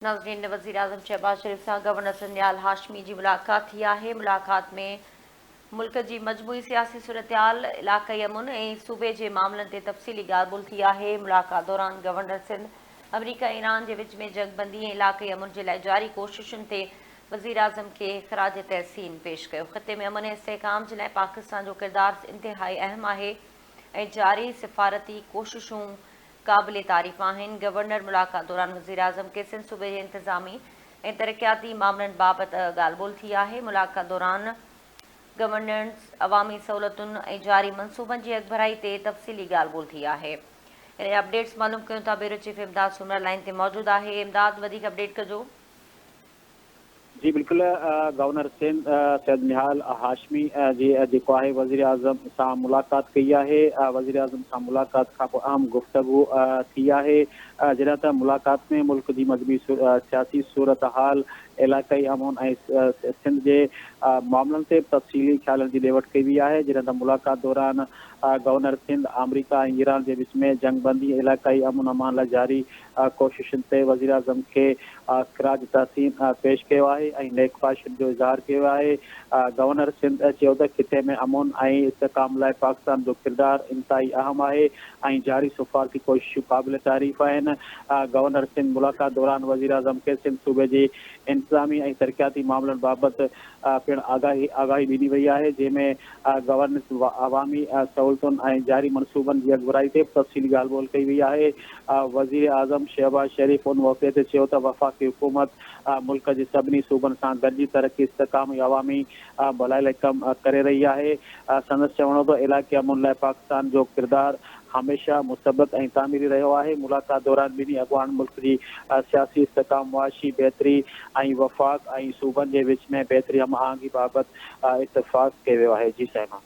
नाज़रीन, वज़ीर आज़म शहबाज शरीफ़ सां गवर्नर सन्याल हाशमी जी मुलाक़ात थी आहे। मुलाक़ात में मुल्क जी मजमूई सियासी सूरतहाल, इलाक़ाई अमुन ऐं सूबे जे मामलनि ते तफ़सीली ॻाल्हि ॿोल्हि थी आहे। मुलाक़ात दौरान गवर्नर सिंध अमरीका ऐं ईरान जे विच में जंगबंदी ऐं इलाक़ाई अमुन जे लाइ जारी कोशिशुनि ते वज़ीर आज़म खे ख़राज तहसीन पेश कयो। ख़िते में अमन ऐं इस्तेहकाम जे लाइ पाकिस्तान जो किरदारु इंतिहाई अहम आहे ऐं जारी सिफ़ारती कोशिशूं क़ाबिले तारीफ़ आहिनि। गवर्नर मुलाक़ात दौरान वज़ीर आज़म के सिंध सूबे जे इंतिज़ामी ऐं तरक़ियाती मामलनि बाबति ॻाल्हि ॿोल्हि थी आहे। मुलाक़ात दौरान गवर्नेंस, अवामी सहूलतुनि ऐं जारी मनसूबनि जी अॻभराई ते तफ़सीली ॻाल्हि ॿोल्हि थी आहे। इन अपडेट्स मालूम कयूं था। ब्यूरो चीफ इमदाद सुमर लाइन ते मौजूदु आहे। इमदाद, वधीक अपडेट कजो। जी बिल्कुल, गवर्नर सिंध सैयद निहाल हाशमी जी जेको आहे वज़ीर आज़म सां मुलाक़ात कई आहे। वज़ीर आज़म सां मुलाक़ात खां पोइ अहम गुफ़्तगू थी आहे। जॾहिं त मुलाक़ात में मुल्क जी मजमूई सियासी सूरत हाल, इलाक़ाई अमन ऐं सिंध जे मामलनि ते तफ़सीली ख़्यालनि जी ॾे वठि कई वई आहे। जॾहिं त मुलाक़ात दौरान गवर्नर सिंध अमरीका ऐं ईरान जे विच में जंगबंदी, इलाक़ाई अमन अमान लाइ जारी कोशिशुनि ते वज़ीर आज़म खे ख़राज तहसीन पेश कयो आहे ऐं नेकबाशियुनि जो इज़हार कयो आहे। गवर्नर सिंध चयो त खिते में अमन ऐं इस्तेहकाम लाइ पाकिस्तान जो किरदारु इंतिहाई अहम आहे ऐं जारी सिफ़ारती कोशिशूं क़ाबिल तारीफ़ आहिनि। गवर्नर सिंध मुलाक़ात दौरान वज़ीर आज़म खे सिंध सूबे जी इंतिज़ामी ऐं तरक़ियाती मामलनि बाबति पिणु आगाही ॾिनी वई आहे, जंहिंमें गवर्नेंस, अवामी सहूलतुनि ऐं जारी मनसूबनि जी अॻुवाई ते तफ़सीली ॻाल्हि ॿोल्हि कई वई आहे। वज़ीर आज़म शहबाज शरीफ़ उन मौक़े ते चयो त वफ़ाक़ी हुकूमत मुल्क जे सभिनी सूबनि सां गॾिजी तरक़ी, इस्तेहकाम ऐं अवामी भलाई लाइ कमु करे रही आहे। संदसि चवणो त इलाइक़े अमुन लाइ पाकिस्तान जो किरदारु हमेशह मुसबत ऐं तामीरी रहियो आहे। मुलाक़ात दौरान ॿिन्ही अॻवान मुल्क जी सियासी, इस्तेहकाम, मुआशी बहितरी ऐं वफ़ाक़ ऐं सूबनि जे विच में बहितरी हम आहंगी बाबति इतफ़ाक़ कयो वियो आहे। जी साहिबा।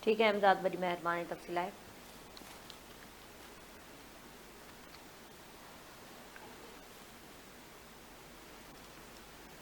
ठीकु है इमदाद, वॾी महिरबानी तफ़सील आहे।